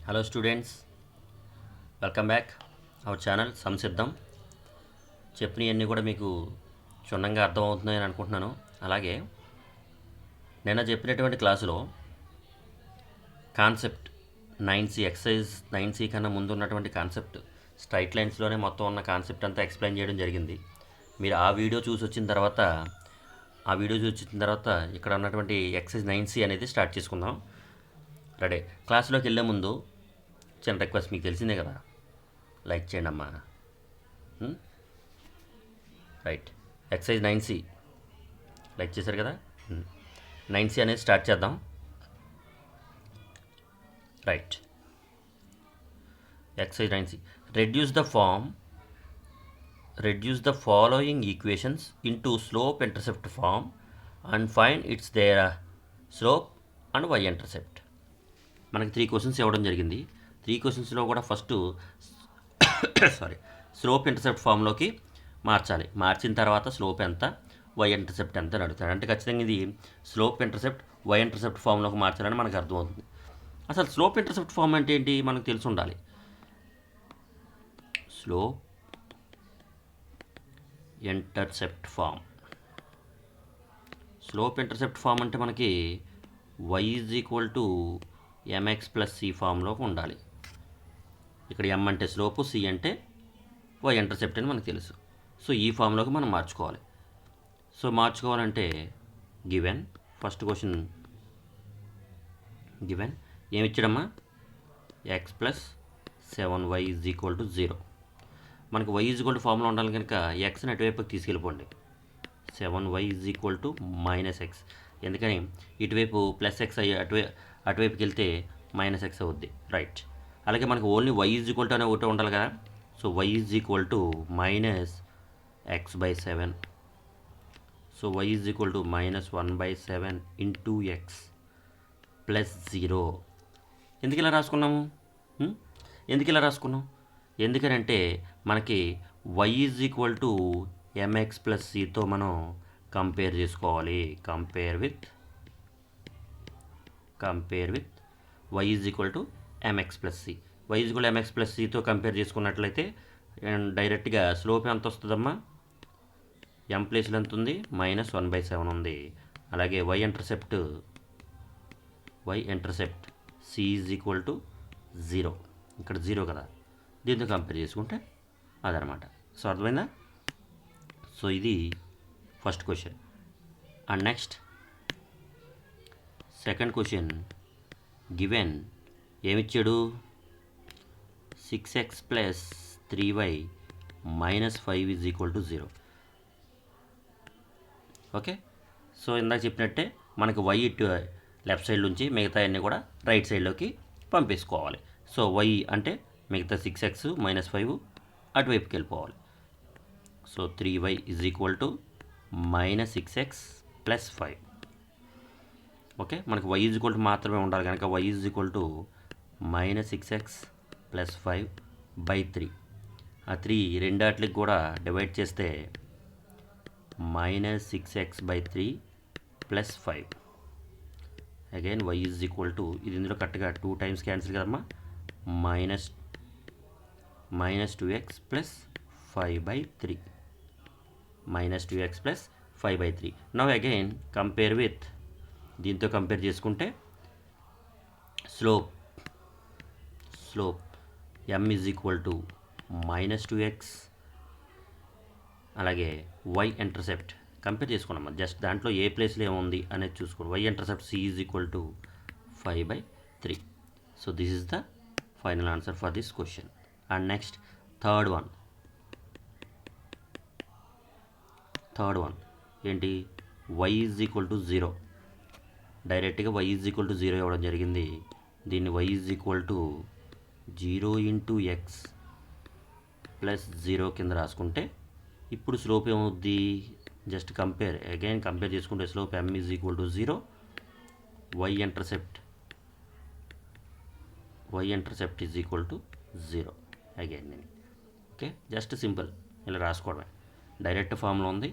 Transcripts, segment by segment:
Hello students, welcome back our channel Samsiddham. చెప్పినవన్నీ కూడా మీకు క్షుణ్ణంగా అర్థమవుతున్నాయని అనుకుంటున్నాను. అలాగే నిన్న చెప్పినటువంటి క్లాసులో కాన్సెప్ట్ 9C ఎక్సైజ్ 9C కన్నా ముందు ఉన్నటువంటి కాన్సెప్ట్ స్ట్రైట్ లైన్స్లోనే మొత్తం ఉన్న కాన్సెప్ట్ అంతా ఎక్స్ప్లెయిన్ చేయడం జరిగింది. మీరు ఆ వీడియో చూసి వచ్చిన తర్వాత ఇక్కడ ఉన్నటువంటి ఎక్సైజ్ 9C అనేది స్టార్ట్ చేసుకుందాం. రెడీ. క్లాస్లోకి వెళ్ళే ముందు చిన్న రిక్వెస్ట్, మీకు తెలిసిందే కదా, లైక్ చేయండి అమ్మా. రైట్. ఎక్సైజ్ 9C లైక్ చేశారు కదా. 9C అనేది స్టార్ట్ చేద్దాం. Right. Exercise 9C. Reduce the following equations into slope intercept form and find its their slope and y intercept. మనకి 3 క్వశ్చన్స్ ఇవ్వడం జరిగింది. 3 క్వశ్చన్స్లో కూడా ఫస్ట్ స్లోప్ ఇంటర్సెప్ట్ ఫామ్లోకి మార్చాలి. మార్చిన తర్వాత స్లోప్ ఎంత, వై ఇంటర్సెప్ట్ ఎంత అని అడుగుతాడు. అంటే ఖచ్చితంగా ఇది స్లోప్ ఇంటర్సెప్ట్ వై ఇంటర్సెప్ట్ ఫామ్లోకి మార్చాలని మనకు అర్థమవుతుంది. అసలు స్లోప్ ఇంటర్సెప్ట్ ఫామ్ అంటే ఏంటి మనకు తెలిసి ఉండాలి. స్లోప్ ఇంటర్సెప్ట్ ఫామ్ అంటే మనకి y = mx + c ఫామ్లోకి ఉండాలి. ఇక్కడ m అంటే స్లోపు, c అంటే y ఇంటర్సెప్ట్ అని మనకు తెలుసు. సో ఈ ఫామ్లోకి మనం మార్చుకోవాలి. సో మార్చుకోవాలంటే గివెన్ ఫస్ట్ క్వశ్చన్ గివెన్ ఏమిచ్చాడమ్మా, x + 7y = 0. మనకు y = ఫామ్లో ఉండాలి కనుక xని అటువైపుకి తీసుకెళ్ళిపోండి. 7y = -x. ఎందుకని ఇటువైపు +x అయ్యి అటువైపుకి వెళ్తే -x అవుద్ది. రైట్. అలాగే మనకు ఓన్లీ y = అనే ఒకటి ఉండాలి కదా. So y = -x/7. So y = -1/7 × x + 0. ఎందుకు ఇలా రాసుకున్నాం? ఎందుకనంటే మనకి y = mx + cతో మనం కంపేర్ చేసుకోవాలి. Compare with y = mx + c. y = mx + cతో కంపేర్ చేసుకున్నట్లయితే డైరెక్ట్గా స్లోప్ ఎంత వస్తుందమ్మా, m ప్లేస్లో ఎంత ఉంది, -1/7 ఉంది. అలాగే y ఇంటర్సెప్ట్ c = 0. ఇక్కడ 0 కదా, దీంతో కంపేర్ చేసుకుంటే అదనమాట. సో అర్థమైందా? సో ఇది first question. And next second question given ఏమిచ్చాడు, 6x + 3y - 5 = 0. ఓకే. సో ఇందాక చెప్పినట్టే మనకు y ఇటు లెఫ్ట్ సైడ్ నుంచి మిగతా అన్నీ కూడా రైట్ సైడ్లోకి పంపేసుకోవాలి. సో y అంటే మిగతా 6x - 5 అటువైపుకి వెళ్ళిపోవాలి. So 3y = -6x + 5. ఓకే. మనకు y = మాత్రమే ఉండాలి కనుక y = -6x + 5/3. ఆ 3 రెండాట్లకి కూడా డివైడ్ చేస్తే -6x/3 + 5. అగైన్ y = ఇది ఇందులో కరెక్ట్గా 2 టైమ్స్ క్యాన్సిల్ కదమ్మా, -2x + 5/3. -2x + 5/3. Now again compare with, దీంతో కంపేర్ చేసుకుంటే స్లోప్ m = -2x. అలాగే y ఇంటర్సెప్ట్ కంపేర్ చేసుకున్నాం. జస్ట్ దాంట్లో ఏ ప్లేస్లో ఏముంది అనేది చూసుకోండి. y intercept c = 5/3. So this is the final answer for this question. And next third one ఏంటి, y = 0. డైరెక్ట్గా y = 0 ఇవ్వడం జరిగింది. దీన్ని y = 0 × x + 0 కింద రాసుకుంటే ఇప్పుడు స్లోప్ ఏమవుద్ది, జస్ట్ కంపేర్ చేసుకుంటే slope m = 0, y intercept = 0 again. Okay. Just simple ఇలా రాసుకోవడమే. డైరెక్ట్ ఫామ్లో ఉంది.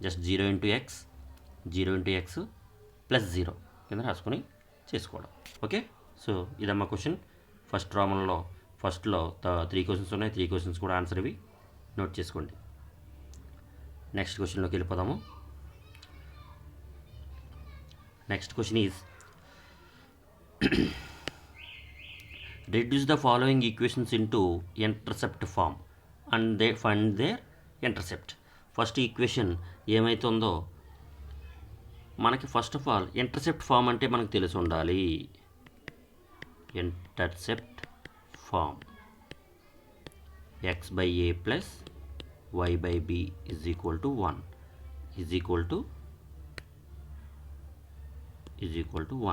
జస్ట్ 0 × x + 0 కింద రాసుకొని చేసుకోవడం. ఓకే. సో ఇదమ్మా క్వశ్చన్. ఫస్ట్ రామన్లో ఫస్ట్లో 3 క్వశ్చన్స్ ఉన్నాయి. 3 క్వశ్చన్స్ కూడా ఆన్సర్ ఇవి నోట్ చేసుకోండి. నెక్స్ట్ క్వశ్చన్లోకి వెళ్ళిపోదాము. Next question is reduce the following equations into intercept form and they find their intercept. First equation ఏమైతే ఉందో మనకి first of all intercept form అంటే మనకు తెలిసి ఉండాలి. Intercept form x by a plus y by b is equal to 1 is equal to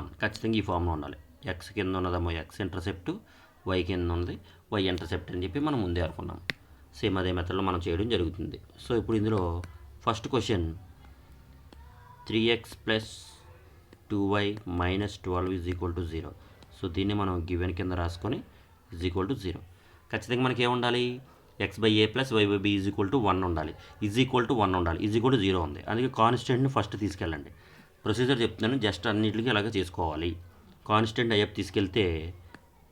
1. ఖచ్చితంగా ఈ ఫామ్లో ఉండాలి. ఎక్స్ కింద ఉన్నదేమో ఎక్స్ ఇంటర్సెప్ట్, వై కింద ఉన్నది వై ఇంటర్సెప్ట్ అని చెప్పి మనం ముందే అనుకున్నాం. సేమ్ అదే మెథడ్లో మనం చేయడం జరుగుతుంది. సో ఇప్పుడు ఇందులో first question 3x plus 2y minus 12 is equal to 0. So దీన్ని మనం గివెన్ కింద రాసుకొని ఈజ్ ఈక్వల్ టు 0. ఖచ్చితంగా మనకి ఏముండాలి? X by a plus y by b is equal to 1 ఉండాలి. ఈజ్ ఈక్వల్ టు 1 ఉండాలి. ఈజ్ ఈక్వల్ టు 0 ఉంది. అందుకే కాన్స్టెంట్ని ఫస్ట్ తీసుకెళ్ళండి. ప్రొసీజర్ చెప్తున్నాను, జస్ట్ అన్నింటికి అలాగే చేసుకోవాలి. కాన్స్టెంట్ అయ్యప్ తీసుకెళ్తే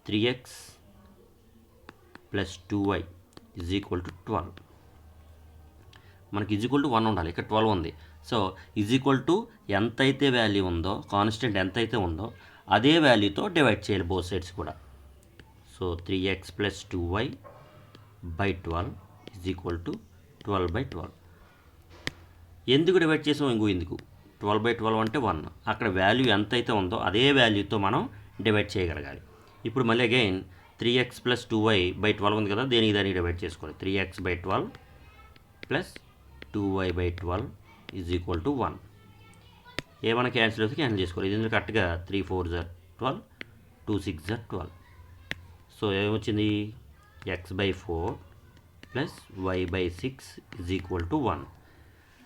3x plus 2y is equal to 12. మనకి ఈజ్ ఈక్వల్ టు 1 ఉండాలి. ఇక్కడ 12 ఉంది. సో ఈజ్ ఈక్వల్ టు ఎంతైతే వాల్యూ ఉందో, కాన్స్టెంట్ ఎంతైతే ఉందో అదే వాల్యూతో డివైడ్ చేయాలి బోత్ సైడ్స్ కూడా. So 3x plus 2y by 12 is equal to 12 by 12. ఎందుకు డివైడ్ చేసాం? ఎందుకు 12 బై 12 అంటే 1. అక్కడ వాల్యూ ఎంతైతే ఉందో అదే వాల్యూతో మనం డివైడ్ చేయగలగాలి. ఇప్పుడు మళ్ళీ again 3x plus 2y by 12 ఉంది కదా, దానికి డివైడ్ చేసుకోవాలి. 3x by 12 plus 2y by 12 is equal to 1. ఏమైనా క్యాన్సిల్ అయితే క్యాన్సిల్ చేసుకోవాలి. ఇది కరెక్ట్గా 3 4 జర్ 12, 2 6 జర్ 12. సో ఏమొచ్చింది? x by 4 plus y by 6 is equal to 1.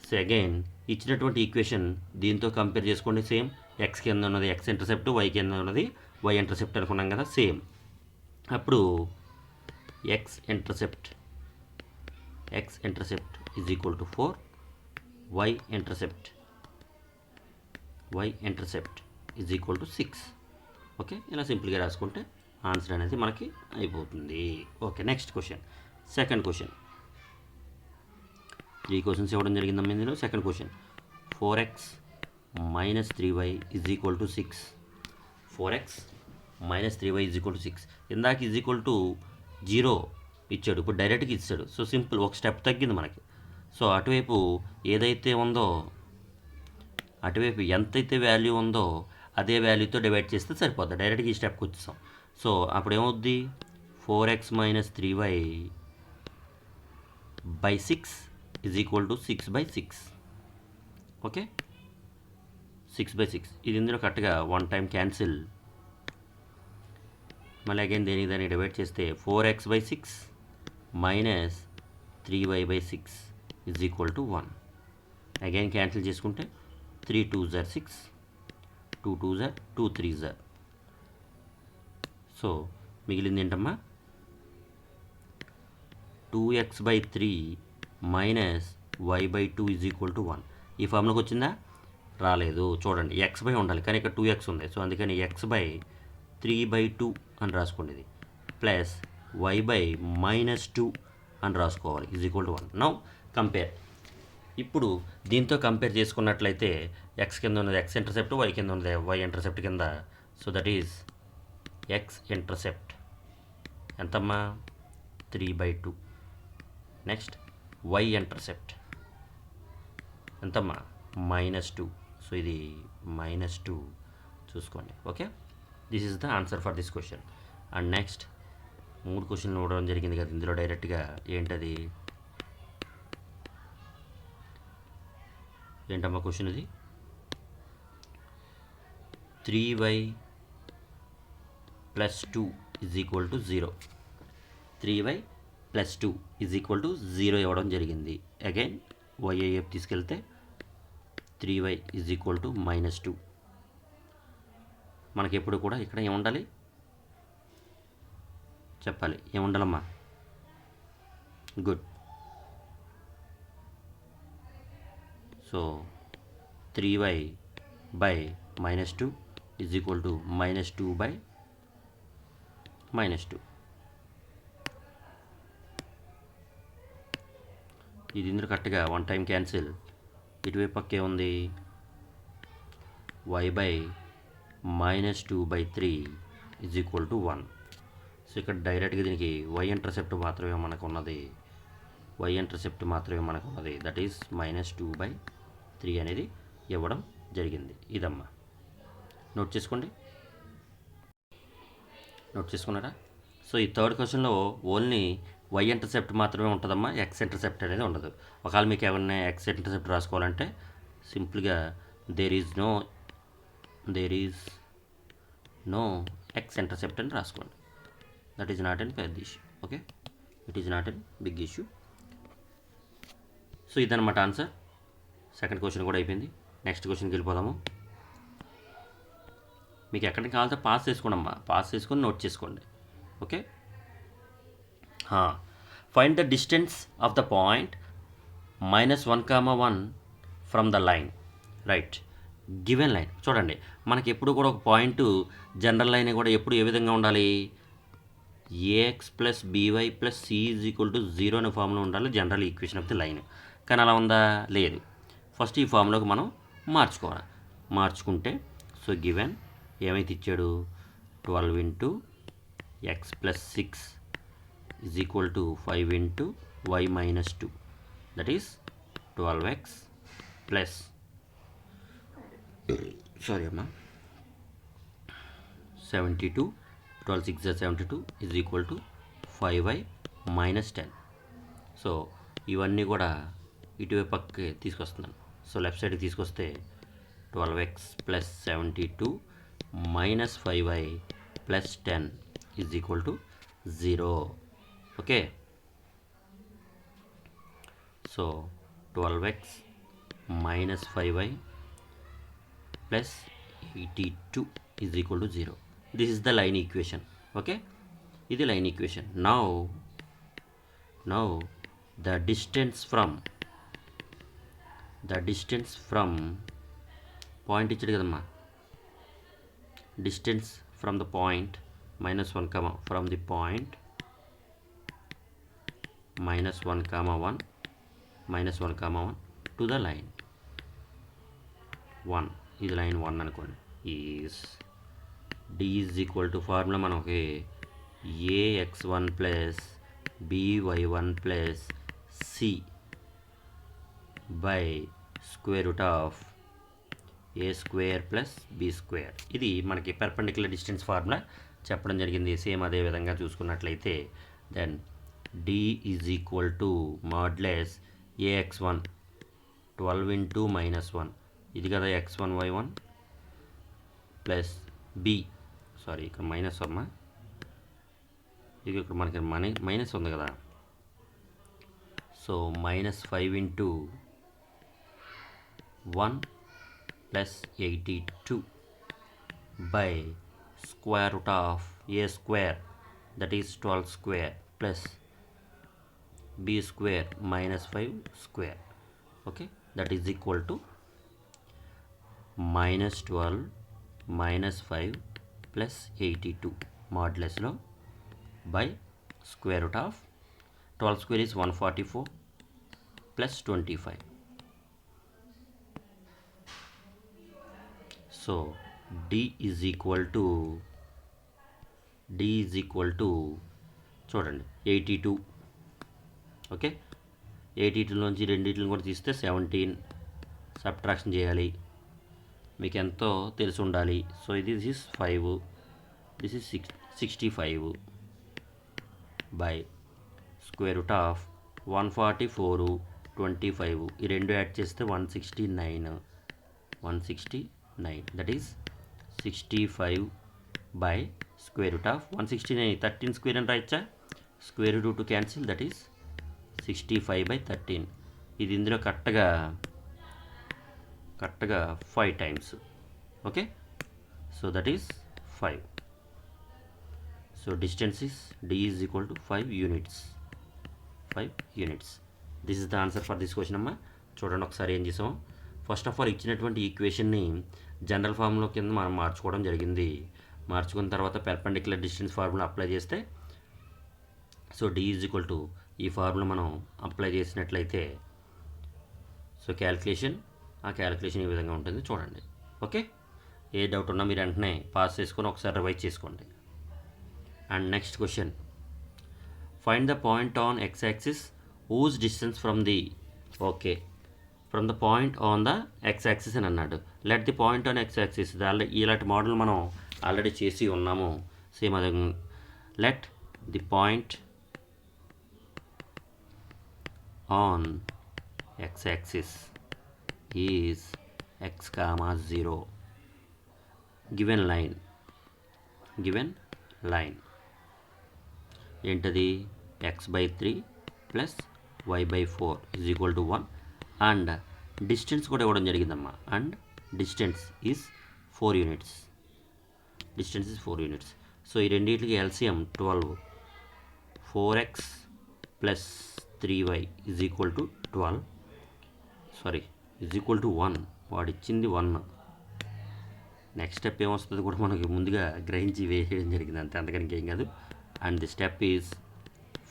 So again ఇచ్చినటువంటి ఈక్వేషన్ దీంతో కంపేర్ చేసుకోండి. సేమ్ ఎక్స్ కింద ఉన్నది ఎక్స్ ఇంటర్సెప్ట్, వై కింద ఉన్నది వై ఇంటర్సెప్ట్ అనుకున్నాం కదా, సేమ్. అప్పుడు x intercept is equal to 4, y intercept is equal to 6. Okay, ఇలా సింపుల్గా రాసుకుంటే ఆన్సర్ అనేది మనకి అయిపోతుంది. Okay, next question, second question. 3 questions ఇవ్వడం జరిగిందమ్మా ఇందులో. Second question 4x minus 3y is equal to 6. 4x minus 3y is equal to 6. ఇందాక ఈజ్ ఈక్వల్ టు 0 ఇచ్చాడు, ఇప్పుడు డైరెక్ట్గా ఇచ్చాడు. సో సింపుల్, ఒక స్టెప్ తగ్గింది మనకి. సో అటువైపు ఏదైతే ఉందో, అటువైపు ఎంతైతే వాల్యూ ఉందో అదే వాల్యూతో డివైడ్ చేస్తే సరిపోద్ది. డైరెక్ట్గా ఈ స్టెప్కి వచ్చేసాం. సో అప్పుడు ఏమవుద్ది? 4x minus 3y by 6 is equal to 6 by 6. Okay, 6 by 6. ఇది ఇందులో కరెక్ట్గా 1 టైం క్యాన్సిల్. మళ్ళీ అగైన్ దాన్ని డివైడ్ చేస్తే 4x by 6 minus 3y by 6 is equal to 1. Again cancel చేసుకుంటే 3 2 జర్ 6, 2 2 జర్ 2 3 జర్. సో మిగిలింది ఏంటమ్మా? 2x by 3 minus y by 2 is equal to 1. ఈ ఫార్ములాకి వచ్చిందా? రాలేదు. చూడండి, ఎక్స్ బై ఉండాలి కానీ ఇక్కడ 2x ఉంది. సో అందుకని x బై 3 బై 2 అని రాసుకోండి. ఇది ప్లస్ y బై మైనస్ 2 అని రాసుకోవాలి is equal to 1. Now compare. ఇప్పుడు దీంతో కంపేర్ చేసుకున్నట్లయితే ఎక్స్ కింద ఉన్నది ఎక్స్ ఇంటర్సెప్ట్, వై కింద ఉన్నది వై ఇంటర్సెప్ట్ కింద. So that is X intercept ఎంతమ్మా? 3 బై 2. నెక్స్ట్ వై ఇంటర్సెప్ట్ ఎంతమ్మా? -2. సో ఇది -2 చూసుకోండి. Okay, this is the answer for this question. And next 3 క్వశ్చన్లు ఇవ్వడం జరిగింది కదా ఇందులో. డైరెక్ట్గా ఏంటది? ఏంటమ్మా క్వశ్చన్ ఇది? 3y plus 2 is equal to 0. 3y plus 2 is equal to 0 ఇవ్వడం జరిగింది. అగైన్ వైఐఎఫ్ తీసుకెళ్తే 3y ఈజ్ ఈక్వల్ టు -2. మనకి ఎప్పుడు కూడా ఇక్కడ ఏముండాలి చెప్పాలి? ఏముండాలమ్మా? Good. So 3y by -2 is equal to -2 by -2. ఇది ఇందులో కరెక్ట్గా 1 టైం క్యాన్సిల్. ఇటువైపు పక్క ఏముంది y/-2/3 = 1. సో ఇక్కడ డైరెక్ట్గా దీనికి y ఇంటర్సెప్ట్ మాత్రమే మనకు ఉన్నది. దట్ ఈస్ -2/3 అనేది ఇవ్వడం జరిగింది. ఇదమ్మా నోట్ చేసుకున్నారా? సో ఈ థర్డ్ క్వశ్చన్లో ఓన్లీ y ఇంటర్సెప్ట్ మాత్రమే ఉంటుందమ్మా, x ఇంటర్సెప్ట్ అనేది ఉండదు. ఒకవేళ మీకు ఏమన్నా x ఇంటర్సెప్ట్ రాసుకోవాలంటే సింపుల్గా there is no x intercept అని రాసుకోండి. దట్ ఈజ్ నాట్ ఎన్ పెద్ద issue. Okay, it is not an big issue. So ఇదన్నమాట ఆన్సర్. సెకండ్ క్వశ్చన్ కూడా అయిపోయింది. నెక్స్ట్ క్వశ్చన్కి వెళ్ళిపోదాము. మీకు ఎక్కడికి కావాలంటే పాస్ చేసుకోండమ్మా, పాస్ చేసుకొని నోట్ చేసుకోండి. Okay, find the distance of the point -1, 1 from the line. Right, given line. చూడండి, మనకి ఎప్పుడు కూడా ఒక పాయింట్ జనరల్ లైన్ కూడా ఎప్పుడు ఏ విధంగా ఉండాలి, ax + by + c = 0 అనే ఫామ్లో ఉండాలి general equation of the line. కానీ అలా ఉందా? లేదు. ఫస్ట్ ఈ ఫామ్లోకి మనం మార్చుకుంటే సో గివెన్ ఏమైతే ఇచ్చాడు, 12 × x + 6 = 5 × y - 2, that is 12x plus 72, 12 6 72 = 5y - 10. So ఇవన్నీ కూడా ఇటువైపు పక్కకి తీసుకొస్తున్నాను. సో లెఫ్ట్ సైడ్కి తీసుకొస్తే 12x + 72 - 5y + 10 = 0. Okay, so 12x - 5y + 82 = 0. This is the line equation. Okay, ఇది line equation. Now the distance from point ఇచ్చాడు కదమ్మా, distance from the point -1, from the point -1, to the line 1. ఇది line 1 అనుకోండి. Is d = formula మనకి ax1 + by1 + c by √a² + b². ఇది మనకి perpendicular distance formula చెప్పడం జరిగింది. సేమ్ అదే విధంగా చూసుకున్నట్లయితే దెన్ d = ax1 12 × -1, ఇది కదా x1 y1 plus b, sorry ఇక్కడ మైనస్ అమ్మా, ఇది ఇక్కడ మనకి మైనస్ ఉంది కదా. So -5 × 1 + 82 by √a², that is 12² plus b² -5². Okay, that is equal to -12 -5 + 82 మాడ్యులస్లో by √12² is 144 + 25. So d is equal to చూడండి 82. ఓకే, 82లోంచి రెండింటిని కూడా తీస్తే 17 సబ్ట్రాక్షన్ చేయాలి. మీకు ఎంతో తెలిసి ఉండాలి. So this is 5, this is 65 by √144 25. ఈ రెండు యాడ్ చేస్తే 169, దట్ ఈస్ 65 బై √169. 13² అని రాయచ్చా? √2 క్యాన్సిల్, దట్ ఈస్ 65/13. ఇది ఇందులో కరెక్ట్గా 5 times. Okay, so that is 5. So distance is d is equal to 5 units. This is the answer for this question అమ్మా. చూడండి ఒకసారి ఏం చేసాం. ఫస్ట్ ఆఫ్ ఆల్ ఇచ్చినటువంటి ఈక్వేషన్ని జనరల్ ఫార్ములా కింద మనం మార్చుకోవడం జరిగింది. మార్చుకున్న తర్వాత పెర్పెండిక్యులర్ డిస్టెన్స్ ఫార్ములా అప్లై చేస్తే so d is equal to ఈ ఫార్ములా మనం అప్లై చేసినట్లయితే సో క్యాలిక్యులేషన్ ఆ క్యాలిక్యులేషన్ ఈ విధంగా ఉంటుంది చూడండి. ఓకే, ఏ డౌట్ ఉన్నా మీరు వెంటనే పాస్ చేసుకొని ఒకసారి రివైజ్ చేసుకోండి. And next question, find the point on x axis whose distance from the okay from the point on the x axis అని అన్నాడు. Let the point on x axis ఇలాంటి model మనం ఆల్రెడీ చేసి ఉన్నాము. Same అదే let the point on x axis is x, 0 given line ఏంటది x/3 plus y/4 is equal to 1 and distance కూడా ఇవ్వడం జరిగిందమ్మా. And distance is 4 units. So ఈ రెండింటికి LCM 12. 4x plus 3y is equal to 12 is equal to 1. వాడు ఇచ్చింది 1. Next step ఏమొస్తుంది కూడా మనకి ముందుగా గ్రహించి వేయడం జరిగింది అంతే, అంతకని ఇంకేం కాదు. And the step is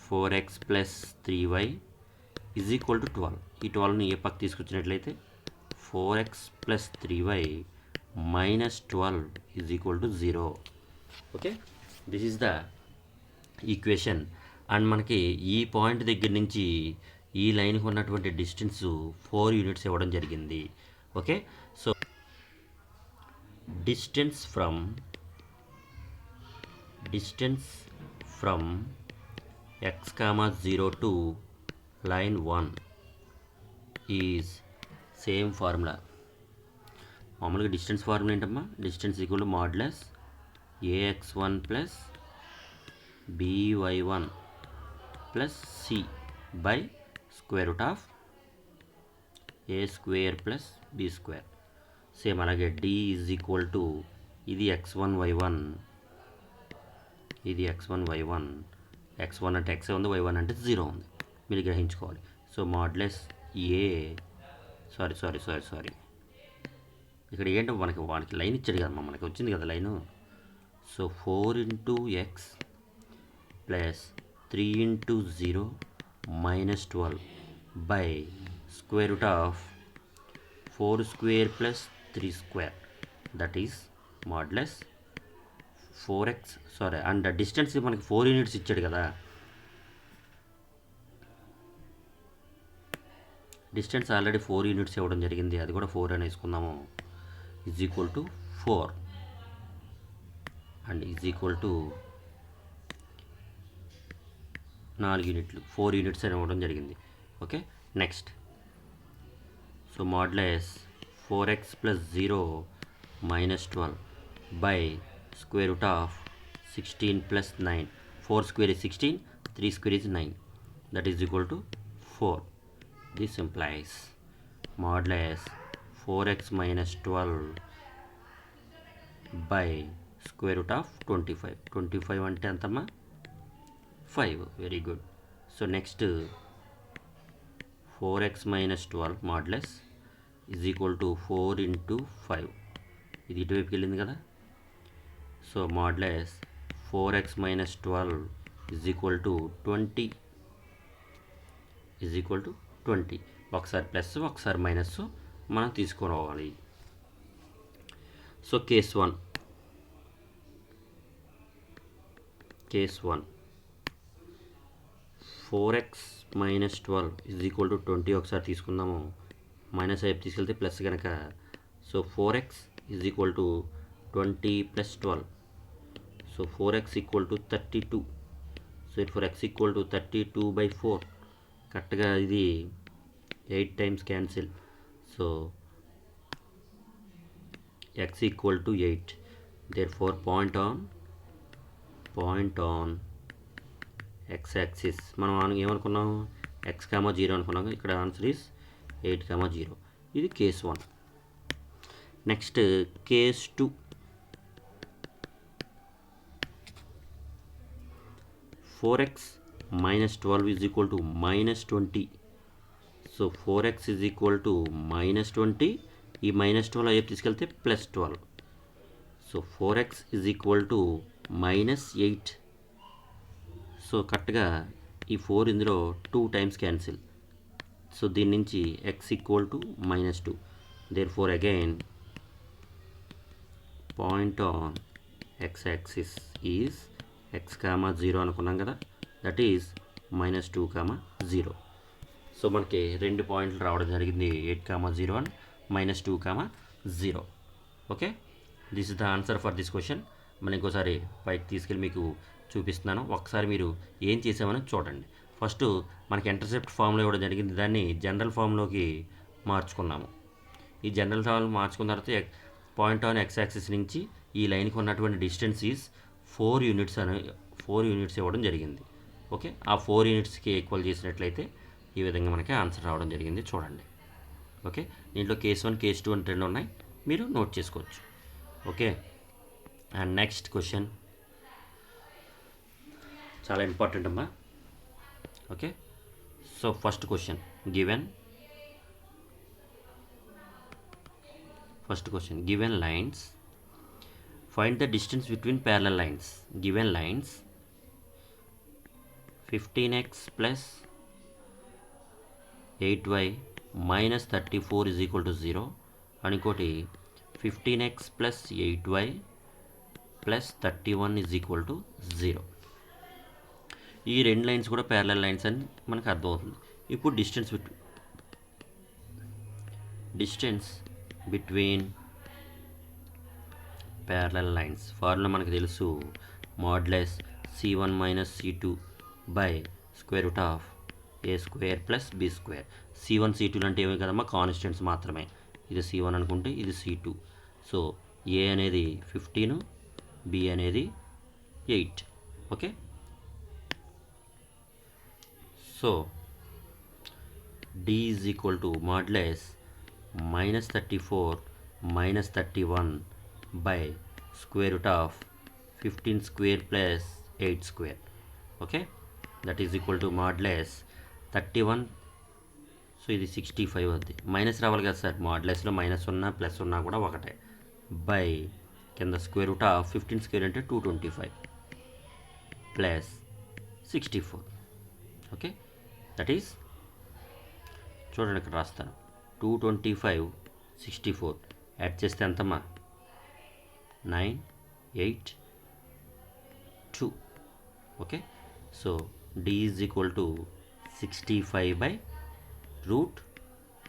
4x plus 3y is equal to 12. ఈ 12ని ఏ పక్క తీసుకొచ్చినట్లయితే 4x plus 3y minus 12 is equal to 0. Okay, this is the equation. And మనకి ఈ పాయింట్ దగ్గర నుంచి ఈ లైన్కి ఉన్నటువంటి డిస్టెన్స్ 4 యూనిట్స్ ఇవ్వడం జరిగింది. Okay, so distance from x, 0 to line 1 is same formula. మామూలుగా డిస్టెన్స్ ఫార్ములా ఏంటమ్మా, distance equal to modulus ax1 plus by1 plus c by square root of a square plus b square. Same అలాగే d is equal to ఇది x1 y1 x1 అంటే x ఉంది, y1 అంటే 0 ఉంది, మీరు గ్రహించుకోవాలి. So modulus ఏ sorry ఇక్కడ ఏంటో వానికి లైన్ ఇచ్చాడు కదమ్మా, మనకి వచ్చింది కదా line. So 4 into x plus 3 into 0 minus 12 by square root of 4 square plus 3 square that is modulus 4x. And distance మనకి 4 యూనిట్స్ ఇచ్చాడు కదా, డిస్టెన్స్ ఆల్రెడీ 4 యూనిట్స్ ఇవ్వడం జరిగింది, అది కూడా 4 అని వేసుకుందాము. Is equal to 4 and is equal to 4 యూనిట్లు, 4 యూనిట్స్ అని ఇవ్వడం జరిగింది. Okay, next so modulus 4x plus 0 minus 12 by square root of 16 plus 9. 4 square is 16, 3 square is 9, that is equal to 4. This implies modulus 4x minus 12 by square root of 25. 25 అంటే ఎంతమ్మా 5. Very good. So next 4x minus 12 modulus is equal to 4 into 5. ఇది ఇటువైపుకి వెళ్ళింది కదా, so modulus 4x minus 12 is equal to 20 ఒకసారి plus ఒకసారి minus మనం తీసుకోవాలి. So case 1 4x minus 12 is equal to 20 ఒకసారి తీసుకుందాము, మైనస్ వైపు తీసుకెళ్తే ప్లస్ కనుక. So 4x is equal to 20 plus 12. So 4x equal to 32. So for x equal to 32 by 4. కరెక్ట్గా ఇది 8 times cancel. So x equal to 8. Therefore point on x axis మనం ఏమనుకున్నాం, x, 0 అనుకున్నాం. ఇక్కడ ఆన్సర్ ఈస్ 8, 0. ఇది case 1. Next case 2. 4x minus 12 is equal to minus 20. So 4x is equal to minus 20. ఈ minus 12 వైపు తీసుకెళ్తే plus 12. So 4x is equal to -8. So కరెక్ట్గా ఈ 4 ఇందులో 2 టైమ్స్ క్యాన్సిల్. సో దీని నుంచి x equal to -2. Therefore again point on x axis is x, 0 అనుకున్నాం కదా, దట్ ఈజ్ -2, 0. సో మనకి 2 పాయింట్లు రావడం జరిగింది, 8, 0 and -2, 0. Okay, this is the answer for this question. మనం ఇంకోసారి పైకి తీసుకెళ్ళి మీకు చూపిస్తున్నాను. ఒకసారి మీరు ఏం చేసామని చూడండి. ఫస్ట్ మనకి ఇంటర్సెప్ట్ ఫామ్లో ఇవ్వడం జరిగింది, దాన్ని జనరల్ ఫామ్లోకి మార్చుకున్నాము. ఈ జనరల్ ఫామ్ మార్చుకున్న తర్వాత పాయింట్ ఆన్ x యాక్సిస్ నుంచి ఈ లైన్కి ఉన్నటువంటి డిస్టెన్స్ ఈజ్ 4 యూనిట్స్ ఇవ్వడం జరిగింది. ఓకే, ఆ 4 యూనిట్స్కి ఈక్వల్ చేసినట్లయితే ఈ విధంగా మనకి ఆన్సర్ రావడం జరిగింది. చూడండి. ఓకే, దీంట్లో కేస్ 1, కేస్ 2 అని 2 ఉన్నాయి, మీరు నోట్ చేసుకోవచ్చు. ఓకే, అండ్ నెక్స్ట్ క్వశ్చన్ చాలా ఇంపార్టెంట్ అమ్మా. Okay, so first question given lines, find the distance between parallel lines. Given lines 15x plus 8y minus 34 is equal to 0. అని ఇంకోటి 15x plus 8y plus 31 is equal to 0. ఈ రెండు lines కూడా parallel lines అని మనకు అర్థమవుతుంది. ఇప్పుడు distance between parallel lines formula మనకు తెలుసు, modulus C1 minus C2 by square root of a square plus b square. C1 C2 అంటే ఏమీ కదమ్మా, కాన్స్టెంట్స్ మాత్రమే. ఇది C1 అనుకుంటే ఇది C2. సో a అనేది 15, b అనేది 8. Okay, so d is equal to modulus -34 minus 31 by square root of 15 square plus 8 square. Okay, that is equal to modulus 31. So ఇది 65 అవుద్ది. మైనస్ రావాలి కదా సార్, మాడ్యులస్లో మైనస్ ఉన్నా ప్లస్ ఉన్నా కూడా ఒకటే, బై కింద స్క్వేర్ రూట్ ఆఫ్ 15 స్క్వేర్ అంటే 225 ప్లస్ 64. ఓకే, దట్ ఈస్, చూడండి ఇక్కడ రాస్తాను, 225 64 యాడ్ చేస్తే ఎంతమ్మా, 982. Okay, so d is equal to 65 by root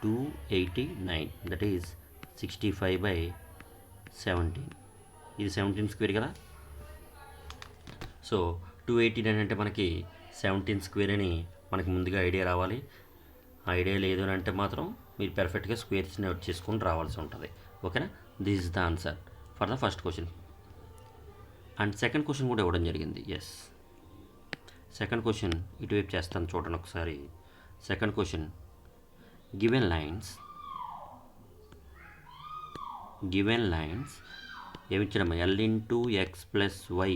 289, that is 65 by 17. ఇది 17 స్క్వేర్ కదా. సో 289 అంటే మనకి 17 స్క్వేర్ అని మనకి ముందుగా ఐడియా రావాలి. ఐడియా లేదు అని అంటే మాత్రం మీరు పర్ఫెక్ట్గా స్క్వేర్స్ నోట్ చేసుకొని రావాల్సి ఉంటుంది. ఓకేనా, this is the answer for the first question. And second question కూడా ఇవ్వడం జరిగింది. ఎస్, సెకండ్ క్వశ్చన్ ఇటువైపు చేస్తాను చూడండి ఒకసారి. సెకండ్ క్వశ్చన్ గివెన్ లైన్స్ ఏమిచ్చాడమ్మా, L into x plus y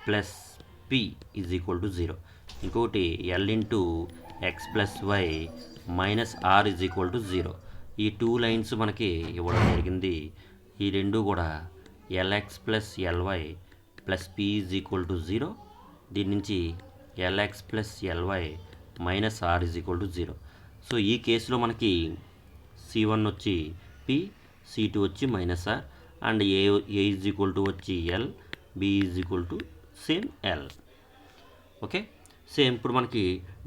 plus p is equal to 0. ఇంకోటి L into x plus y minus r is equal to 0. ఈ 2 లైన్స్ మనకి ఇవ్వడం జరిగింది. ఈ రెండు కూడా LX plus LY plus p is equal to 0. దీని నుంచి LX plus LY minus r is equal to 0. So ఈ కేసులో మనకి C1 వచ్చి P, C2 వచ్చి minus r, and a is equal to వచ్చి L, B is equal to same L. Okay, same ఇప్పుడు మనకి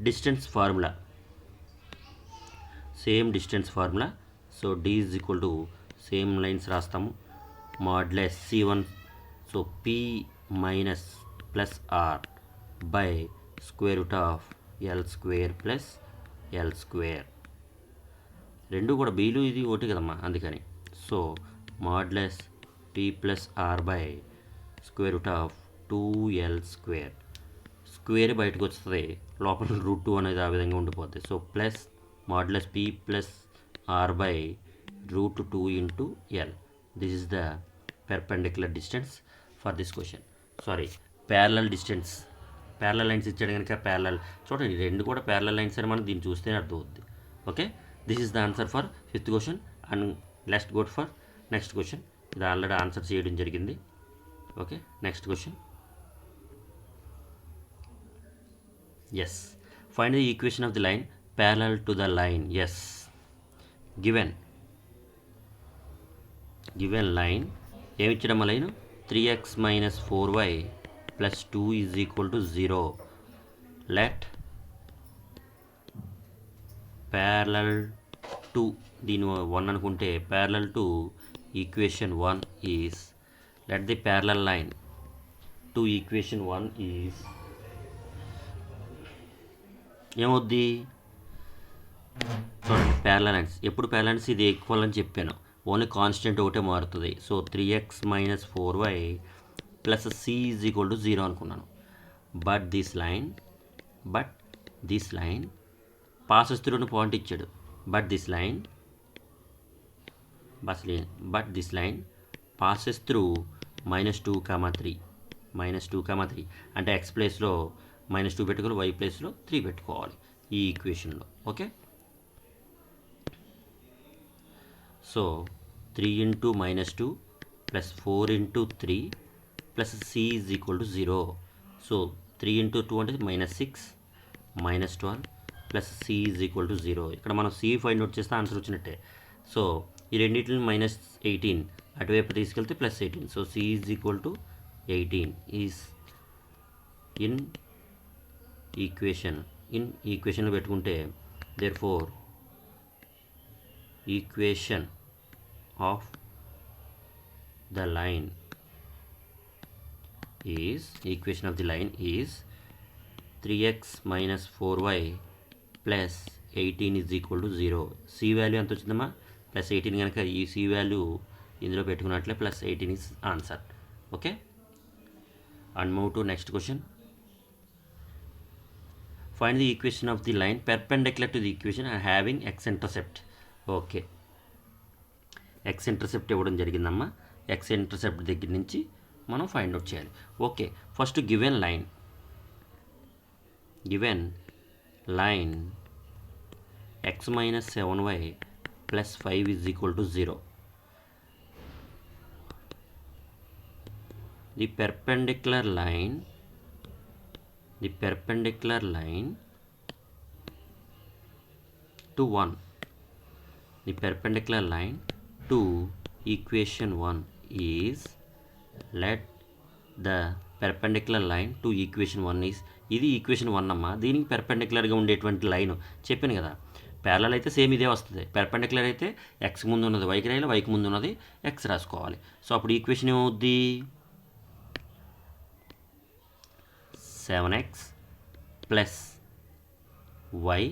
distance formula, so D is equal to same lines రాస్తాము, modulus C1, so P minus plus r by square root of L square plus L square. రెండు కూడా బీలు ఇది ఒకటి కదమ్మా, అందుకని. So modulus P plus r by square root of 2L square. Square బయటకు వస్తుంది, లోపల రూట్ 2 అనేది ఆ విధంగా ఉండిపోద్ది. So plus modulus P plus r by root 2 into L. This is the perpendicular distance for this question. Sorry, parallel distance. Parallel lines ఇచ్చాడు కనుక parallel, చూడండి రెండు కూడా ప్యారలల్ లైన్స్ అని మనం దీన్ని చూస్తేనే అర్థమవుద్ది. Okay, this is the answer for fifth question. And let's go for next question. ఇది ఆల్రెడీ ఆన్సర్ చేయడం జరిగింది. Okay, next question. Yes, find the equation of the line parallel to the line. Yes, given line ఏమిచ్చడమ్మా line 3x - 4y + 2 = 0. Let parallel to, దీని 1 అనుకుంటే parallel to equation 1 is, let the parallel line to equation 1 is ఏమవుద్ది చూడండి. Parallel lines ఎప్పుడు parallel lines ఇది equal అని చెప్పాను, only constant ఒకటే మారుతుంది. సో 3x - 4y + c = 0 అనుకున్నాను. But this line passes through point ఇచ్చాడు. But this line passes through -2, 3 అంటే x ప్లేస్లో -2 పెట్టుకోవాలి, y ప్లేస్లో 3 పెట్టుకోవాలి ఈ ఈక్వేషన్లో. Okay, so 3 × -2 + 4 × 3 + c = 0. సో 3 × 2 అంటే -6 -12 + c = 0. ఇక్కడ మనం c ఫైండ్ అవుట్ చేస్తే ఆన్సర్ వచ్చినట్టే. సో ఈ రెండింటిని -18 అటువైపు తీసుకెళ్తే +18. సో c = 18 ఈజ్ ఇన్ ఈక్వేషన్లో పెట్టుకుంటే therefore equation of the line is 3x - 4y + 18 = 0. c value ఎంత వచ్చిందమ్మా +18, కనుక ఈ c వాల్యూ ఇందులో పెట్టుకున్నట్లే +18 is answer. Okay, and move to next question. Find the equation of the line perpendicular to the equation and having x intercept. Okay, x intercept ఇవ్వడం జరిగిందమ్మా. x intercept దగ్గర నుంచి మనం ఫైండ్ అవుట్ చేయాలి. Okay, first given line x - 7y + 5 = 0. The perpendicular line to 1. The perpendicular line to equation 1 is, let the perpendicular line to equation 1 is, ఇది equation 1 అమ్మా. దీనికి పెర్పెండిక్యులర్గా ఉండేటువంటి లైన్ చెప్పాను కదా. ప్యారలల్ అయితే సేమ్ ఇదే వస్తుంది, పెర్పెండిక్యులర్ అయితే ఎక్స్ ముందు ఉన్నది వైకి రాయాలి, వైకి ముందు ఉన్నది ఎక్స్ రాసుకోవాలి. సో అప్పుడు ఈక్వేషన్ ఏమవుద్ది 7x + y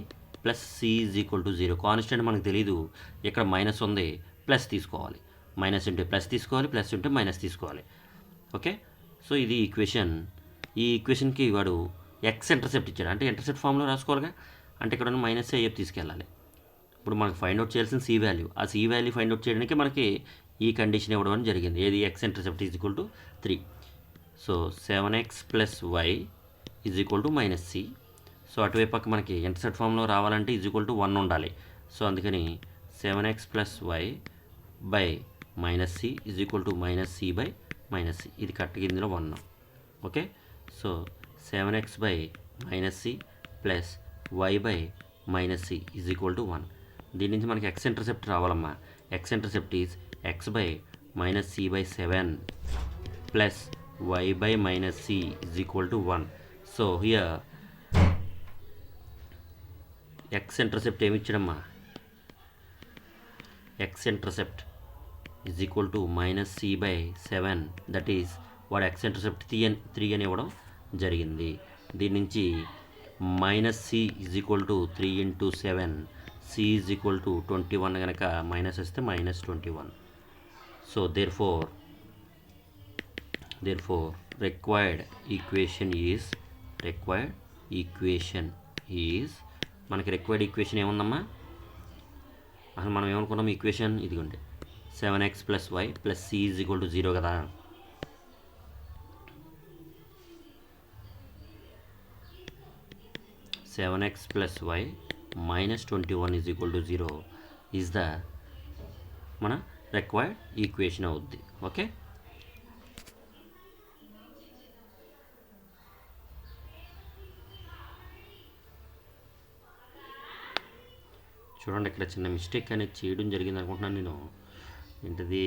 + c = 0. కాన్స్టెంట్ మనకు తెలీదు, ఇక్కడ మైనస్ ఉంది, ప్లస్ తీసుకోవాలి. మైనస్ ఉంటే ప్లస్ తీసుకోవాలి, ప్లస్ ఉంటే మైనస్ తీసుకోవాలి. ఓకే, సో ఇది ఈక్వేషన్. ఈ ఈక్వేషన్కి వాడు ఎక్స్ ఇంటర్సెప్ట్ ఇచ్చాడు, అంటే ఇంటర్సెప్ట్ ఫామ్లో రాసుకోవాలిగా. అంటే ఇక్కడ మైనస్ అయ్యేపు తీసుకెళ్ళాలి. ఇప్పుడు మనకు ఫైండ్ అవుట్ చేయాల్సిన సి వాల్యూ, ఆ సి వాల్యూ ఫైండ్ అవుట్ చేయడానికి మనకి ఈ కండిషన్ ఇవ్వడం అని జరిగింది. ఏది X intercept = 3. So 7x + y = -c. So అటువైపు పక్క మనకి ఇంటర్సెప్ట్ ఫామ్లో రావాలంటే =1 ఉండాలి. సో అందుకని 7x + y - c -c -c. ఇది కరెక్ట్గా ఇందులో 1. Okay, so 7x - c + y - c = 1. దీని నుంచి మనకి ఎక్స్ ఇంటర్సెప్ట్ రావాలమ్మా. X intercept is x - c/7 + y - c = 1. So here x intercept ఏమి ఇచ్చాడమ్మా, x intercept -c/7, that is వాడు ఎక్స్ ఇంటర్సెప్ట్ 3 అని ఇవ్వడం జరిగింది. దీని నుంచి -c = 3 × 7, c = 21 కనుక మైనస్ వస్తే -21. So therefore required equation is మనకి రిక్వైర్డ్ ఈక్వేషన్ ఏముందమ్మా, అసలు మనం ఏమనుకున్నాం ఈక్వేషన్ ఇదిగోండి 7x + y + c = 0 కదా. (7x + y - 21 = 0) ఈజ్ ద మన రిక్వైర్డ్ ఈక్వేషన్ అవుద్ది. ఓకే, చూడండి ఇక్కడ చిన్న మిస్టేక్ అనేది చేయడం జరిగింది అనుకుంటున్నాను నేను. ఏంటిది?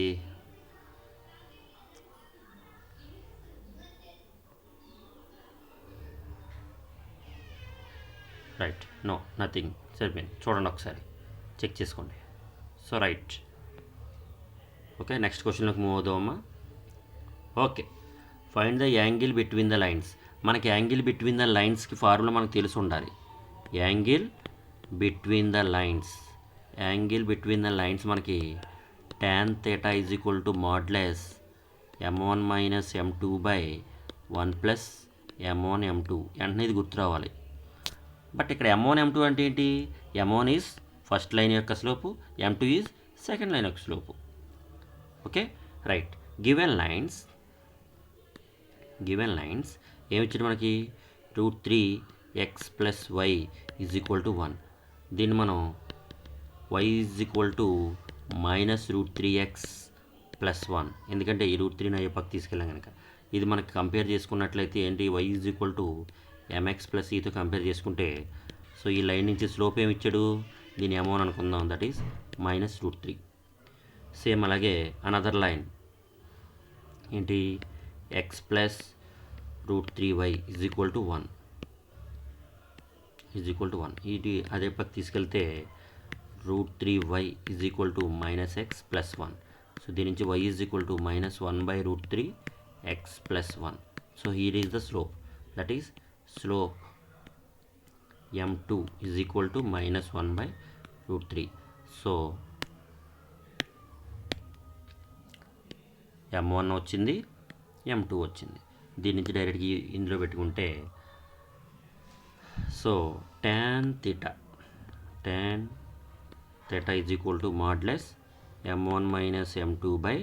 రైట్, నో నథింగ్, సరిపోయింది. చూడండి ఒకసారి చెక్ చేసుకోండి. So right. ఓకే, నెక్స్ట్ క్వశ్చన్లోకి మూవ్ అవుదామమ్మా. Okay, find the angle between the lines. మనకి యాంగిల్ బిట్వీన్ ద లైన్స్కి ఫార్ములా మనకు తెలిసి ఉండాలి. Angle between the lines, angle between the lines మనకి tan theta is equal to modulus m1 minus m2 by 1 plus m1 m2. వెంటనే ఇది గుర్తు రావాలి. బట్ ఇక్కడ m1 m2 అంటే ఏంటి? m1 ఈజ్ ఫస్ట్ లైన్ యొక్క slope, m2 is second line యొక్క slope. Okay right. Given lines ఏమిచ్చాడు మనకి? √3x plus y is equal to 1. దీన్ని మనం y ఈజ్ ఈక్వల్ టు మైనస్ √3x ప్లస్ 1, ఎందుకంటే ఈ √3ని అయ్యే పక్క తీసుకెళ్ళాం కనుక. ఇది మనకి కంపేర్ చేసుకున్నట్లయితే ఏంటి? y is equal to mx plus ఈతో కంపేర్ చేసుకుంటే, సో ఈ లైన్ నుంచి స్లోప్ ఏమి ఇచ్చాడు? దీని m1 అనుకుందాం, దట్ ఈస్ మైనస్ √3. సేమ్ అలాగే అనదర్ లైన్ ఏంటి? x plus √3y is equal to 1 ఇది అదే పక్క తీసుకెళ్తే √3y is equal to minus x plus 1. So దీని నుంచి y is equal to minus 1 by √3x plus 1. So here is the slope, that is slope m2 is equal to minus 1 by √3. So m1 వచ్చింది, m2 వచ్చింది. దీని నుంచి డైరెక్ట్గా ఇందులో పెట్టుకుంటే, so tan theta is equal to modulus m1 minus m2 by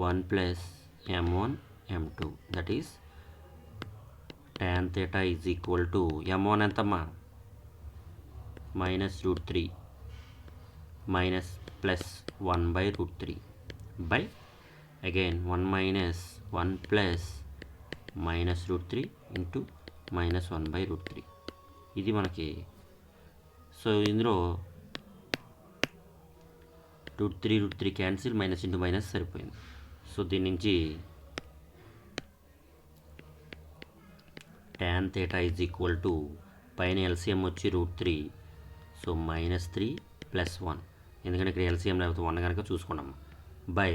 1 plus m1 m2, that is tan theta is equal to m1 ఎంతమ్మా? Minus √3 minus plus 1 by √3 by again 1 minus 1 plus minus √3 into minus 1 by √3. ఇది మనకి, so ఇందులో √3 cancel, minus into minus సరిపోయింది. So దీని నుంచి tan theta is equal to పైన LCM వచ్చి √3, so minus 3 plus 1, ఎందుకంటే ఇక్కడ ఎల్సిఎం లేకపోతే 1 కనుక చూసుకున్నాము, బై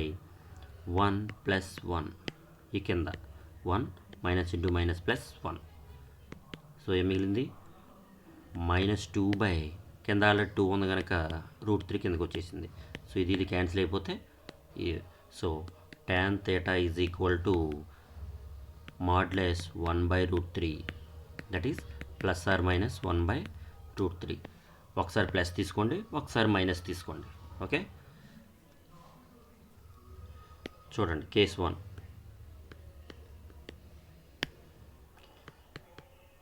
1 ప్లస్ 1, ఈ కింద 1 minus into minus plus 1. So ఏం మిగిలింది? మైనస్ 2 బై, కింద ఆల్రెడీ 2 ఉంది కనుక √3 కిందకి వచ్చేసింది. సో ఇది క్యాన్సిల్ అయిపోతే, so tan theta is equal to modulus 1 by √3, that is plus or minus 1 by √3. ఒకసారి ప్లస్ తీసుకోండి, ఒకసారి మైనస్ తీసుకోండి. ఓకే, చూడండి case 1.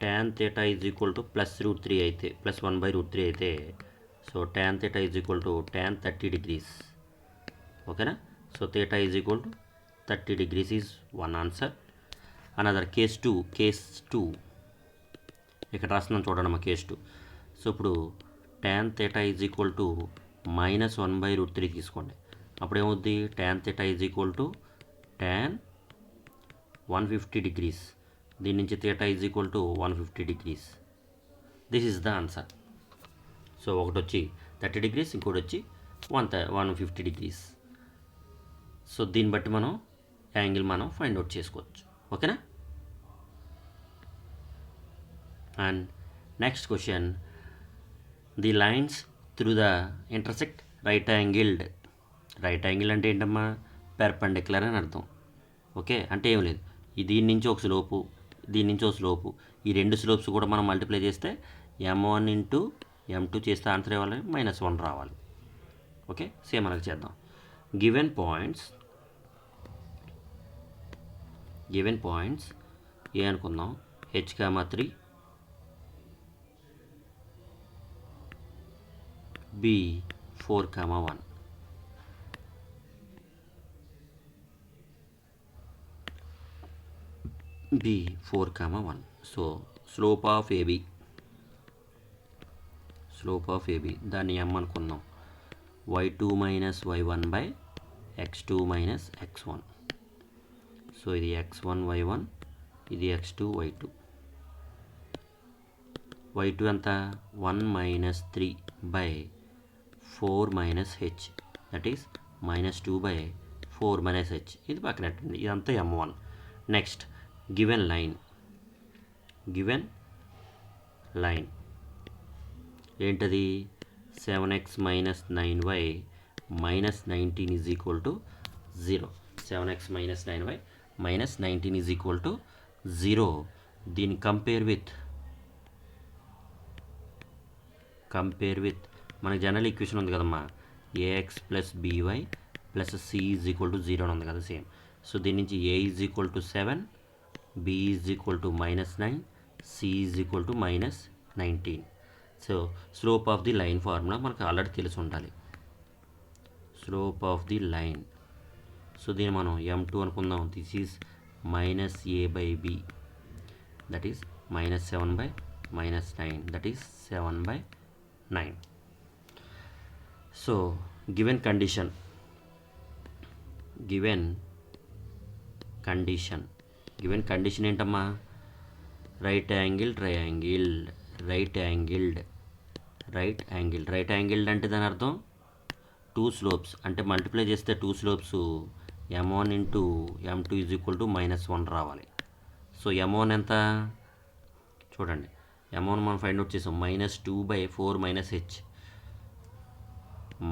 tan theta is equal to plus √3 అయితే, ప్లస్ 1 బై √3 అయితే, so tan theta is equal to tan 30 degrees. ఓకేనా? So theta is equal to 30 degrees is one answer. Another case 2 ఇక్కడ రాస్తున్నాను చూడండి మా కేస్ 2. సో ఇప్పుడు tan theta is equal to minus 1 by √3 తీసుకోండి. అప్పుడు ఏమవుద్ది? tan theta is equal to tan 150 degrees. దీని నుంచి theta is equal to 150 degrees. This is the answer. So ఒకటి వచ్చి 30 degrees, ఇంకోటి వచ్చి 150 degrees. సో దీన్ని బట్టి మనం యాంగిల్ మనం ఫైండ్ అవుట్ చేసుకోవచ్చు. ఓకేనా? And next question, the lines through the intersect right angled. Right angle అంటే ఏంటమ్మా? పెర్పెండిక్యులర్ అని అర్థం. ఓకే, అంటే ఏం లేదు, దీని నుంచి ఒక స్లోపు, దీని నుంచి ఒక స్లోపు, ఈ రెండు స్లోప్స్ కూడా మనం మల్టిప్లై చేస్తే m1 ఇంటూ m2 చేస్తే ఆన్సర్ ఇవ్వాలి, -1 రావాలి. ఓకే, సేమ్ అలాగే చేద్దాం. గివెన్ పాయింట్స్ ఏ అనుకుందాం, h,3, B 4,1. B 4, 1. So slope of AB దాన్ని m అనుకుందాం. y2 minus y1 by x2 minus x1. So ఇది x1 y1, ఇది x2 y2. y2 ఎంత 1 minus 3 by 4 minus h, that is minus 2 by 4 minus h. ఇది పక్కనట్టండి, ఇదంతా m1. Next given line ఏంటది 7x minus 9y minus 19 is equal to 0. 7x minus 9y minus 19 is equal to 0. దీన్ని compare with మనకి general equation ఉంది కదమ్మా, a x plus b y plus c is equal to 0 అని ఉంది కదా, సేమ్. సో దీని నుంచి a is equal to 7, b is equal to minus 9, c is equal to minus 19. So slope of the line formula మనకు already తెలిసి ఉండాలి. Slope of the line, so దీన్ని మనం m2 అనుకుందాం. This is minus a by b, that is minus 7 by minus 9, that is 7/9. So given condition ఏంటమ్మా, right angled అంటే దాని అర్థం 2 స్లోప్స్ అంటే మల్టిప్లై చేస్తే 2 slopes m1 into m2 is equal to -1 రావాలి. సో m1 ఎంత చూడండి, m1 మనం ఫైండ్ అవుట్ చేసాం -2 by 4 minus H,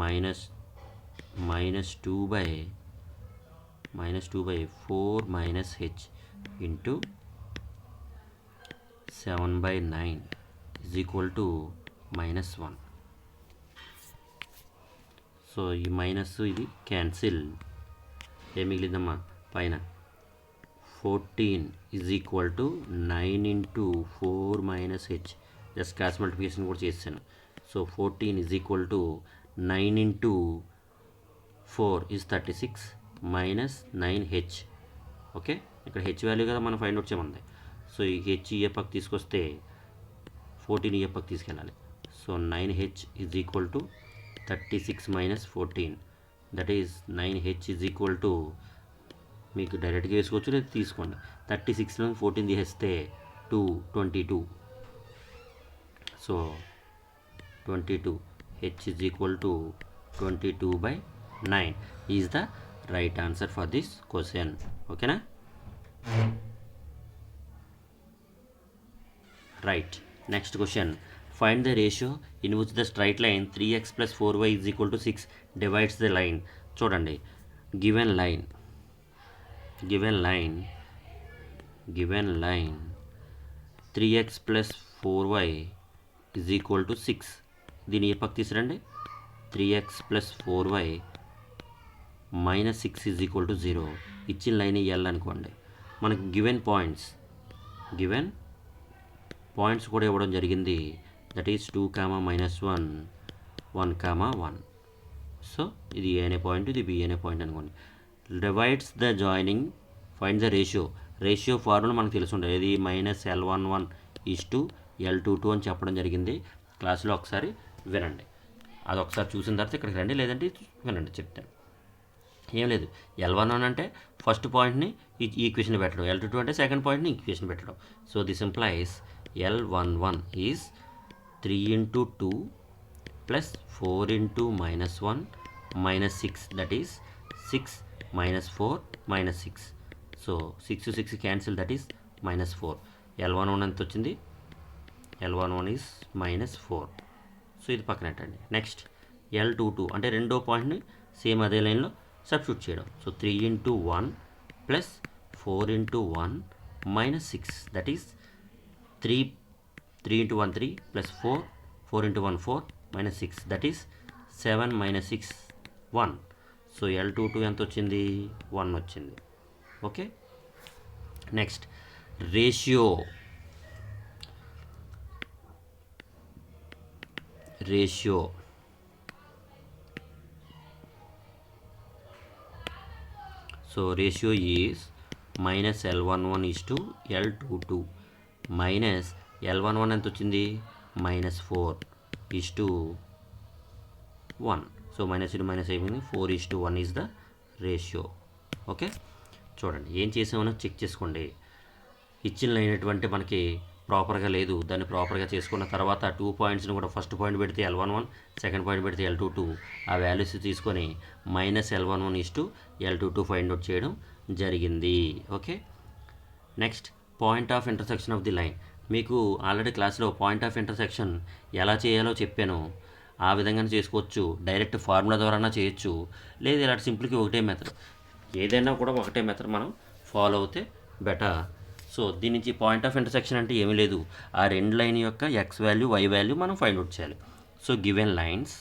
-2 by 4 minus H into 7/9 is equal to -1. So ఈ మైనస్ ఇది క్యాన్సిల్, ఏం మిగిలిందమ్మా పైన 14 is equal to 9 into 4 minus H, just cross multiplication కూడా చేశాను. So 14 is equal to 9 into 4 is 36 minus 9h. Okay, ఇక్కడ H value కదా మనం find out చేయమంది. So ఈ హెచ్ ఈ పక్క తీసుకొస్తే 14 ఈ పక్క తీసుకెళ్ళాలి. So 9h is equal to 36 minus 14, that is 9h is equal to, మీకు డైరెక్ట్గా వేసుకోవచ్చు లేదా తీసుకోండి, 36లో 14 తీసేస్తే 22. So 22h is equal to 22/9 is the right answer for this question. ఓకేనా, right. Next question, find the ratio in which the straight line 3x + 4y is equal to 6 divides the line. చూడండి, given line 3x + 4y is equal to 6. దీన్ని ఏ పక్క తీసురండి, 3x + 4y minus 6 is equal to 0. ఇచ్చిన line ఇవ్వాలనుకోండి, మనకి given points కూడా ఇవ్వడం జరిగింది, that is 2, -1, 1, 1. So ఇది ఏ అనే పాయింట్, ఇది బి అనే పాయింట్ అనుకోండి. Divides the joining, find the ratio formula మనకు తెలిసి ఉంటుంది. ఇది -L11 L22 అని చెప్పడం జరిగింది క్లాస్లో. ఒకసారి వినండి, అది ఒకసారి చూసిన తర్వాత ఇక్కడికి రండి, లేదంటే వినండి చెప్తాను. ఏం లేదు, L11 అంటే ఫస్ట్ పాయింట్ని ఈ ఈక్వేషన్ పెట్టడం, L22 అంటే సెకండ్ పాయింట్ని ఈక్వేషన్ పెట్టడం. So this implies L11 is 3 into 2 plus 4 into -1 minus 6, that is 6 - 4 - 6. So 6 cancel, that is -4. L11 ఎంత వచ్చింది, L11 ఈజ్ -4. సో ఇది పక్కన పెట్టండి. నెక్స్ట్ L22 అంటే రెండో పాయింట్ని సేమ్ అదే లైన్లో సబ్స్టిట్యూట్ చేయడం. So 3 into 1 plus 4 into 1 minus 6, that is 3 into 1 3 plus 4 into 1 4 minus 6, that is 7 - 6 1. So L22 ఎంత వచ్చింది, 1 వచ్చింది. Okay, next ratio so ratio is minus L11 is to L22 minus L11 ఎంత వచ్చింది -4 is to 1. So minus into minus అయిపోయింది 4:1 is the ratio. Okay, చూడండి ఏం చేసామో check చేసుకోండి. ఇచ్చిన అయినటువంటి మనకి ప్రాపర్గా లేదు, దాన్ని ప్రాపర్గా చేసుకున్న తర్వాత 2 పాయింట్స్ని కూడా ఫస్ట్ పాయింట్ పెడితే L11, సెకండ్ పాయింట్ పెడితే L22, ఆ వాల్యూస్ తీసుకొని minus L11 is to L22 find out చేయడం జరిగింది. Okay, next point of intersection of the line. మీకు ఆల్రెడీ క్లాస్లో పాయింట్ ఆఫ్ ఇంటర్సెక్షన్ ఎలా చేయాలో చెప్పాను. ఆ విధంగానే చేసుకోవచ్చు, డైరెక్ట్ ఫార్ములా ద్వారా చేయొచ్చు, లేదు ఇలాంటి సింపుల్కి ఒకటే మెథడ్, ఏదైనా కూడా ఒకటే మెథడ్ మనం ఫాలో అవుతే బెటర్. సో దీని నుంచి పాయింట్ ఆఫ్ ఇంటర్సెక్షన్ అంటే ఏమీ లేదు, ఆ రెండు లైన్ యొక్క ఎక్స్ వాల్యూ వై వాల్యూ మనం ఫైండ్ అవుట్ చేయాలి. సో గివెన్ లైన్స్,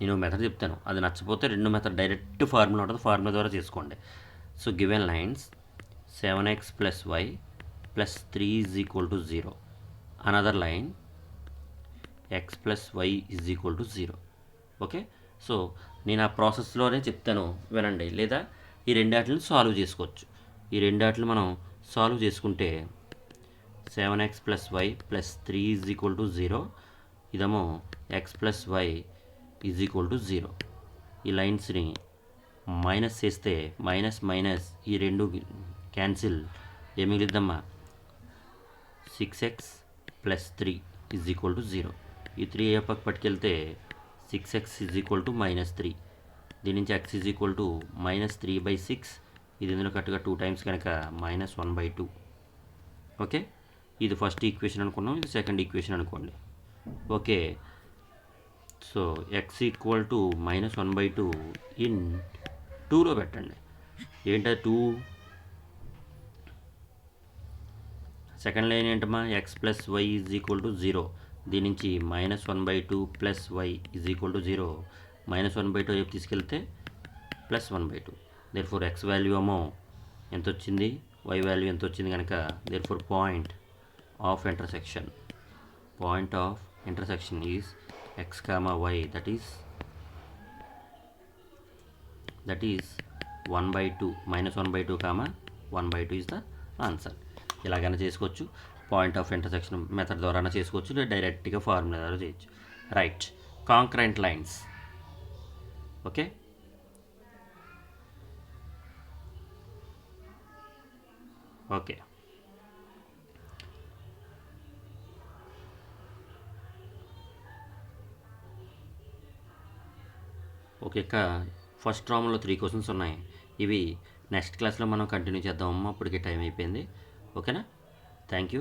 నేను మెథడ్ చెప్తాను, అది నచ్చపోతే రెండు మెథడ్ డైరెక్ట్ ఫార్ములా ఉంటుంది, ఫార్ములా ద్వారా చేసుకోండి. So given lines 7x + y + 3 = 0, another line x + y = 0. Okay, so నేను ఆ ప్రాసెస్లోనే చెప్తాను వినండి, లేదా ఈ రెండాటిని సాల్వ్ చేసుకోవచ్చు. ఈ రెండాటిని మనం సాల్వ్ చేసుకుంటే 7x + y + 3 = 0, ఇదేమో x + y = 0. ఈ లైన్స్ని మైనస్ చేస్తే మైనస్ మైనస్ ఈ రెండు క్యాన్సిల్, ఏమి మిగిలిద్దమ్మా 6x + 3 = 0. ఈ 3 ఏ పక్క పట్టుకెళ్తే 6x = -3, దీని నుంచి x = -3/6, ఇది ఇందులో కరెక్ట్గా 2 టైమ్స్ కనుక -1/2. ఓకే, ఇది ఫస్ట్ ఈక్వేషన్ అనుకున్నాం, ఇది సెకండ్ ఈక్వేషన్ అనుకోండి. ఓకే, సో x = -1/2 ఇన్ 2లో పెట్టండి. ఏంటో 2, సెకండ్ లైన్ ఏంటమ్మా x + y = 0, దీని నుంచి -1/2 + y = 0, -1/2 వైపు తీసుకెళ్తే +1/2. దేర్ఫోర్ x వాల్యూ ఏమో ఎంత వచ్చింది, y వాల్యూ ఎంత వచ్చింది కనుక therefore point of intersection is x, y, that is 1/2, -1/2, 1/2 is the answer. ఇలాగైనా చేసుకోవచ్చు, పాయింట్ ఆఫ్ ఇంటర్సెక్షన్ మెథడ్ ద్వారా చేసుకోవచ్చు, లేదా డైరెక్ట్గా ఫార్ములా ద్వారా చేయొచ్చు. Right, concurrent lines. Okay, okay, okay. ఇక ఫస్ట్ రామ్లో 3 క్వశ్చన్స్ ఉన్నాయి, ఇవి నెక్స్ట్ క్లాస్లో మనం కంటిన్యూ చేద్దామమ్మా, అప్పటికే టైం అయిపోయింది. ఓకేనా, థ్యాంక్ యూ.